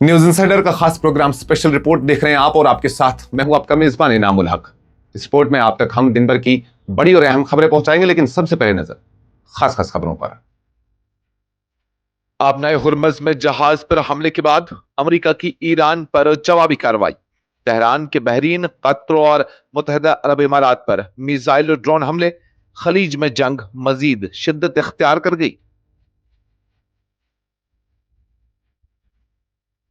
News insider का खास programme special report देख रहे हैं आप, और आपके साथ मैं हूं आपका मेजबान इनाम उल हक। इस रिपोर्ट में आप तक हम दिन भर की बड़ी और अहम खबरें पहुंचाएंगे, लेकिन सबसे पहले नजर खास खास खबरों पर। आबनाए हुर्मज में जहाज पर हमले के बाद अमेरिका की ईरान पर जवाबी कार्रवाई। तेहरान के बहरीन, कतर और मुत्तहिदा अरब इमारात पर मिसाइल और ड्रोन हमले। खलीज में जंग मजीद शिद्दत इख्तियार कर गई।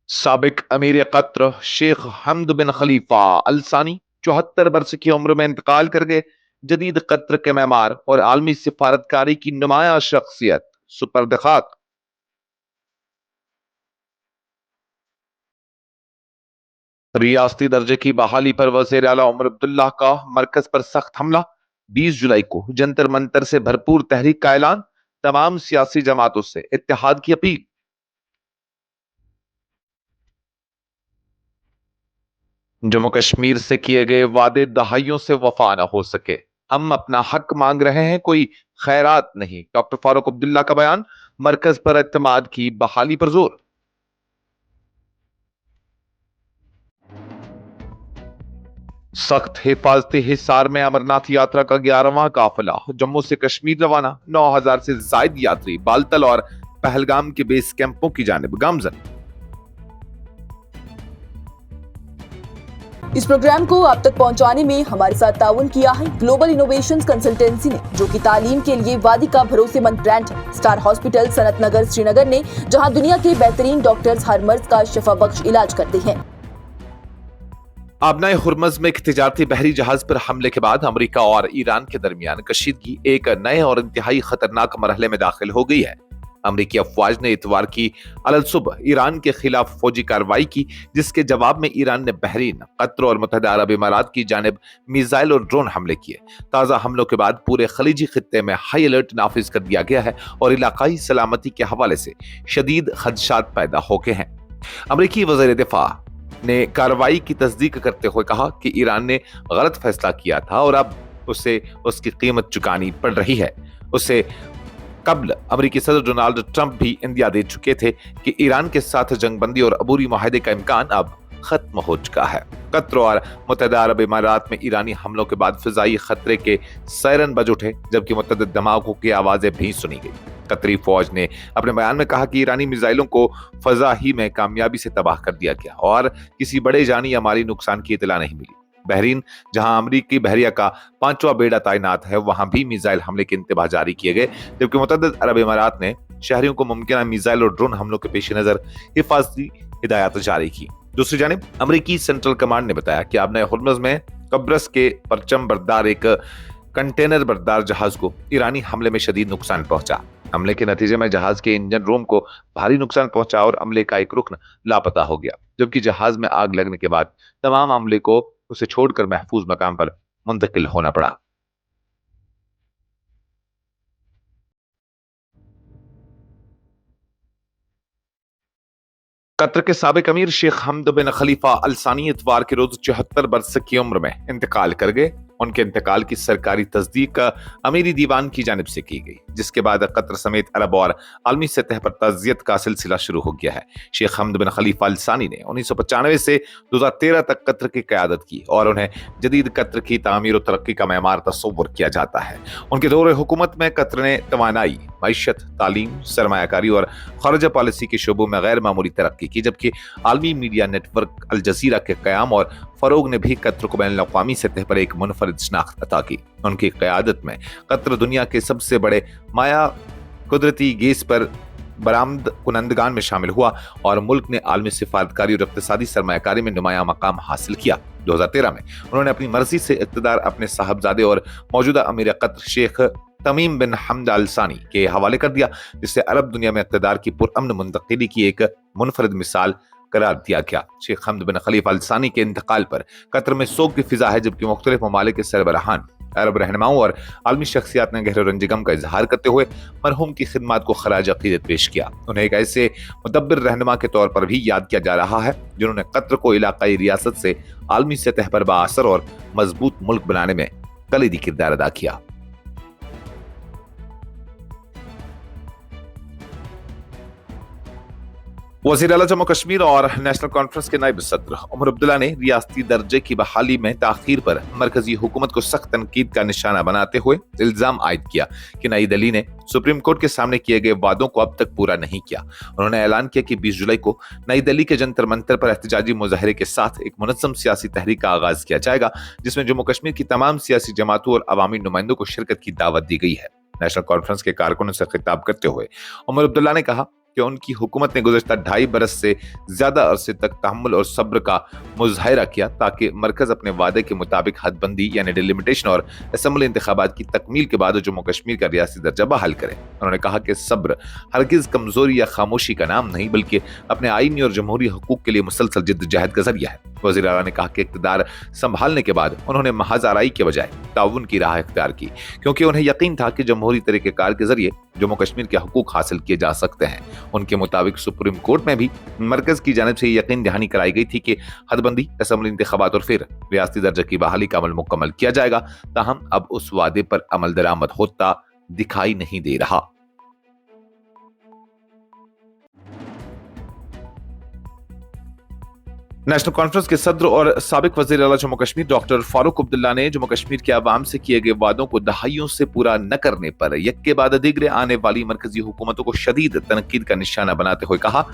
साबिक अमीर कतर शेख हमद बिन खलीफा अल सानी 74 बरस की उम्र में इंतकाल कर गए। जदीद कतर के मेमार और आलमी सिफारतकारी की नुमाया शख्सियत सुपर्द खाक। रियासती दर्जे की बहाली पर वज़ीर आला उमर अब्दुल्ला का मरकज पर सख्त हमला। 20 जुलाई को जंतर मंतर से भरपूर तहरीक का ऐलान। तमाम सियासी जमातों से इत्तेहाद की अपील। जम्मू कश्मीर से किए गए वादे दहाइयों से वफा न हो सके। हम अपना हक मांग रहे हैं, कोई खैरात नहीं। डॉक्टर फारूक अब्दुल्ला का बयान। मरकज पर एतमाद की बहाली पर जोर। सख्त हिफाजती हिसार में अमरनाथ यात्रा का 11वां काफिला जम्मू से कश्मीर रवाना। 9,000 से जायद यात्री बालतल और पहलगाम के बेस कैंपों की जानिब गामजन। इस प्रोग्राम को आप तक पहुंचाने में हमारे साथ ताउन किया है ग्लोबल इनोवेशंस कंसल्टेंसी ने, जो कि तालीम के लिए वादी का भरोसेमंद ब्रांड है। स्टार हॉस्पिटल सनत नगर श्रीनगर ने, जहां दुनिया के बेहतरीन डॉक्टर्स हर मर्ज का शिफा बख्श इलाज करते हैं। आबनाए हुर्मज में एक तिजारती बहरी जहाज पर हमले के बाद अमेरिका और ईरान के दरमियान कशीदगी एक नए और इंतहाई खतरनाक मरहले में दाखिल हो गई है। अमेरिकी अफवाज ने इतवार की अलग सुबह ईरान के खिलाफ फौजी कार्रवाई की, जिसके जवाब में ईरान ने बहरीन, कतर और मुत्तहिदा अरब इमारात की जानिब मिसाइल और ड्रोन हमले किए। ताज़ा हमलों के बाद पूरे खलीजी खित्ते में हाई अलर्ट नाफिज कर दिया गया है और इलाकाई सलामती के हवाले से शदीद खदशात पैदा हो गए हैं। अमेरिकी वज़ीर दिफा ने कार्रवाई की तस्दीक करते हुए कहा कि ईरान ने गलत फैसला किया था और अब उसे उसकी कीमत चुकानी पड़ रही है। उससे कबल अमेरिकी सदर डोनाल्ड ट्रंप भी इंदिया दे चुके थे कि ईरान के साथ जंगबंदी और अबूरी मुआहदे का इम्कान अब खत्म हो चुका है। कतर और मुत्तहिदा अरब इमारात में ईरानी हमलों के बाद फिजाई खतरे के सायरन बज उठे, जबकि मुतअद्दिद धमाकों की आवाजें भी सुनी गई। कतरी फौज ने अपने बयान में कहा कि ईरानी मिसाइलों को फजा ही में कामयाबी से तबाह कर दिया गया और किसी बड़े जानी या माली नुकसान की इतला नहीं मिली। बहरीन, जहां अमेरिकी बहरिया का 5वां बेड़ा तैनात है, वहां भी मिसाइल हमले के इंतबाह जारी किए गए, जबकि मुतअद्दिद अरब इमारात ने शहरियों को मुमकिन मिसाइल और ड्रोन हमलों के पेश नजर हिफाजती हिदायत जारी की। दूसरी जानिब अमेरिकी सेंट्रल कमांड ने बताया कि आबनाए हुर्मज में कब्रस के परचम बरदार एक कंटेनर बरदार जहाज को ईरानी हमले में शदीद नुकसान पहुंचा। हमले के नतीजे में जहाज के इंजन रूम को भारी नुकसान पहुंचा और अमले का एक रुकन लापता हो गया, जबकि जहाज में आग लगने के बाद तमाम अमले को उसे छोड़कर महफूज मकाम पर मुंतकिल होना पड़ा। कतर के साबिक अमीर शेख हमद बिन खलीफा अल सानी इतवार के रोज 74 बरस की उम्र में इंतकाल कर गए। उनके इंतकाल की सरकारी तस्दीक अमीरी दीवान की जानिब से की गई, जिसके बाद कतर समेत अरब और आलमी सतह पर ताज़ियत का सिलसिला शुरू हो गया है। शेख हमद बिन खलीफा अल सानी ने 1995 से 2013 तक कतर की क़यादत की और उन्हें जदीद कतर की तामीर और तरक्की का मेमार तस्वुर किया जाता है। उनके दौरे हुकूमत में कतर ने तवानाई, मईशत, तालीम, सरमायाकारी और खारजा पॉलिसी के शोबों में गैर मामूली तरक्की की, जबकि आलमी मीडिया नेटवर्क अल जजीरा के क़याम और फरोग ने भी कतर को बैनुल अक़वामी सतह पर एक मुनफरिद शनाख्त अता की। उनकी क़यादत में कतर दुनिया के सबसे बड़े माया कुदरती गैस पर बरामद कुनंदगान में शामिल हुआ और मुल्क ने आलमी सिफारतकारी और इक़्तिसादी सरमायाकारी में नुमाया मकाम हासिल किया। 2013 में उन्होंने अपनी मर्जी से इक़्तिदार अपने साहबजादे और मौजूदा अमीर कतर शेख तमीम बिन हमद अल सानी के हवाले कर दिया, जिससे अरब दुनिया में इक़्तिदार की पुरअमन मुंतकिली की एक मुनफरिद मिसाल करार दिया गया। शेख हमद बिन खलीफा अल सानी के इंतकाल पर कतर में सोग की फिजा है, जबकि मुख्तलिफ ममालिक के सरबराहान, अरब रहनुमाओं और आलमी शख्सियात ने गहरे रंज गम का इजहार करते हुए मरहूम की खिदमत को खराज अकीदत पेश किया। उन्हें एक ऐसे मुदब्बिर रहनुमा के तौर पर भी याद किया जा रहा है जिन्होंने कतर को इलाकाई रियासत से आलमी सतह पर बाअसर और मजबूत मुल्क बनाने में कलीदी किरदार अदा किया। वज़ीर आला जम्मू कश्मीर और नेशनल कॉन्फ्रेंस के नायब सदर उमर अब्दुल्ला ने रियासती दर्जे की बहाली में ताखीर पर मरकजी हुकूमत को सख्त तनकीद का निशाना बनाते हुए इल्जाम आयद किया कि नई दिल्ली ने सुप्रीम कोर्ट के सामने किए गए वादों को अब तक पूरा नहीं किया। उन्होंने ऐलान किया कि 20 जुलाई को नई दिल्ली के जंतर मंतर पर एहतजाजी मुजाहरे के साथ एक मुनज़्ज़म सियासी तहरीक का आगाज किया जाएगा, जिसमें जम्मू कश्मीर की तमाम सियासी जमातों और अवामी नुमाइंदों को शिरकत की दावत दी गई है। नेशनल कॉन्फ्रेंस के कारकुनों से खिताब करते हुए उमर अब्दुल्ला ने कहा कि उनकी हुकूमत ने गुज़श्ता 2.5 बरस से ज्यादा अरसे तक तहम्मुल और सब्र का मुजाहिरा किया ताकि मरकज अपने वादे के मुताबिक हदबंदी यानी डिलिमिटेशन और असम्बली इंतखाबात की तकमील के बाद जम्मू कश्मीर का रियासी दर्जा बहाल करे। उन्होंने कहा कि सब्र हरगिज कमजोरी या खामोशी का नाम नहीं बल्कि अपने आईनी और जमहूरी हकूक के लिए मुसलसल जिद्दोजहद का जरिया है। वज़ीर आला ने कहा कि इक़्तिदार संभालने के बाद उन्होंने महज आराई के बजाय ताउन की राह इख्तियार की, क्योंकि उन्हें यकीन था कि जमहूरी तरीक़ेकार के जरिए जम्मू कश्मीर के हकूक हासिल किए जा सकते हैं। उनके मुताबिक सुप्रीम कोर्ट में भी मरकज की जानिब से यकीन दहानी कराई गई थी कि हदबंदी, असम्बली इंतखाबात और फिर रियासती दर्जे की बहाली का अमल मुकम्मल किया जाएगा। ताहम अब उस वादे पर अमल दरामद होता दिखाई नहीं दे रहा। नेशनल कॉन्फ्रेंस के सदर और साबिक वज़ीर आला जम्मू कश्मीर डॉक्टर फारूक अब्दुल्ला ने जम्मू कश्मीर के अवाम से किए गए वादों को दहाइयों से पूरा न करने पर यक्के बाद दीगरे आने वाली मरकजी हुकूमतों को शदीद तनकीद का निशाना बनाते हुए कहा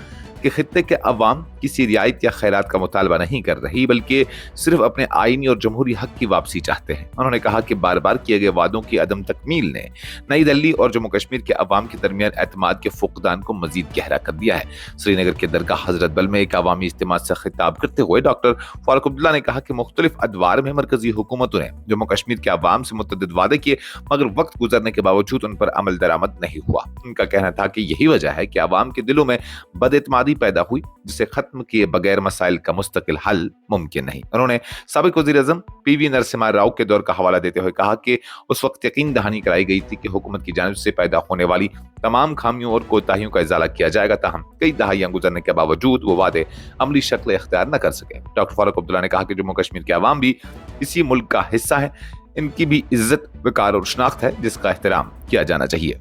कि खित्ते के अवाम किसी रियायत या खैरात का मुतालबा नहीं कर रही बल्कि सिर्फ अपने आईनी और जमहूरी हक की वापसी चाहते हैं। उन्होंने कहा कि बार बार किए गए वादों की अदम तकमील ने नई दिल्ली और जम्मू कश्मीर के अवाम के दरमियान एतमाद के फुकदान को मजीद गहरा कर दिया है। श्रीनगर के दरगाह हजरत बल में एक अवामी इज्तिमा से खिताब करते हुए डॉक्टर फारूक अब्दुल्ला ने कहा कि मुख्तलिफ अदवार में मरकजी हुकूमतों ने जम्मू कश्मीर के अवाम से मुतअद्दिद वादे किए, मगर वक्त गुजरने के बावजूद उन पर अमल दरामद नहीं हुआ। उनका कहना था कि यही वजह है कि अवाम के दिलों में बदएतमादी पैदा हुई, जिसे खत्म किए बगैर मसाइल का मुस्तकिल हल मुमकिन नहीं। उन्होंने साबिक वज़ीर आज़म पीवी नरसिम्हा राव के दौर का हवाला देते हुए कहा कि उस वक्त यकीन दहानी कराई गई थी कि हुकूमत की जानिब से पैदा होने वाली तमाम खामियों और कोताहियों का इजाला किया जाएगा। ताहम कई दहाइयां गुजरने के बावजूद वो वादे अमली शक्ल इख्तियार न कर सके। डॉक्टर फारूक अब्दुल्ला ने कहा कि जम्मू कश्मीर के अवाम भी इसी मुल्क का हिस्सा है, इनकी भी इज्जत, वकार और शनाख्त है जिसका एहतराम किया जाना चाहिए।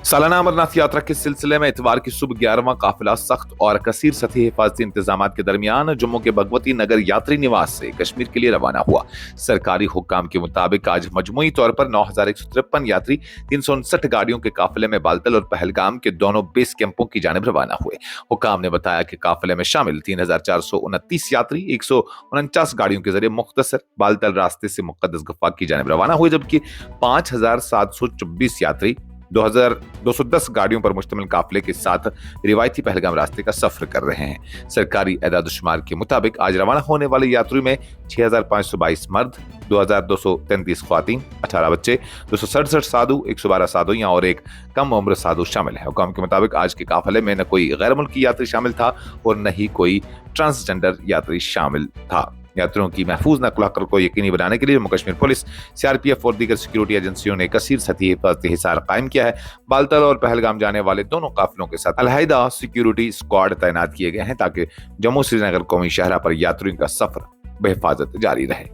सालाना अमरनाथ यात्रा के सिलसिले में इतवार की सुबह 11वां काफिला सख्त और कसीर सतही हिफाजती इंतजाम के दरमियान जम्मू के भगवती नगर यात्री निवास से कश्मीर के लिए रवाना हुआ। सरकारी हुक्काम के मुताबिक आज मजमूई तौर पर 9,153 यात्री 359 गाड़ियों के काफिले में बालतल और पहलगाम के दोनों बेस कैंपों की जानिब रवाना हुए। हुक्काम ने बताया कि काफिले में शामिल 3,429 यात्री 149 गाड़ियों के जरिए मुख्तसर बालतल रास्ते से मुक़द्दस गफ्फा की जानिब रवाना हुए, जबकि 5,724 यात्री 2,210 गाड़ियों पर मुश्तमिल काफिले के साथ रिवायती पहलगाम रास्ते का सफर कर रहे हैं। सरकारी एदाद-ओ-शुमार के मुताबिक आज रवाना होने वाले यात्रियों में 6,522 मर्द, 2,233 ख्वातीन, 18 बच्चे, 267 साधु, 112 साधुइयां और एक कम उम्र साधु शामिल है। हुक्म के मुताबिक आज के काफिले में न कोई गैर मुल्की यात्री शामिल था और न ही कोई ट्रांसजेंडर यात्री शामिल था। यात्रियों की महफूज नक़्ल हक़ल को यकीनी बनाने के लिए जम्मू कश्मीर पुलिस, सीआरपीएफ और दीगर सिक्योरिटी एजेंसियों ने कसीर सतही हिफाजती हिसार कायम किया है। बालतल और पहलगाम जाने वाले दोनों काफिलों के साथ अलहदा सिक्योरिटी स्क्वाड तैनात किए गए हैं ताकि जम्मू श्रीनगर कौमी शाहरा पर यात्रियों का सफर बेहिफाजत जारी रहे।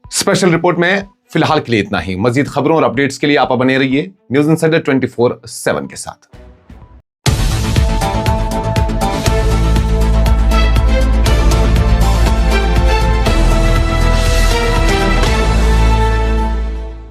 स्पेशल रिपोर्ट में फिलहाल के लिए इतना ही। मजीद खबरों और अपडेट्स के लिए आप बने रहिए न्यूज़ इंसाइडर 24/7 के साथ।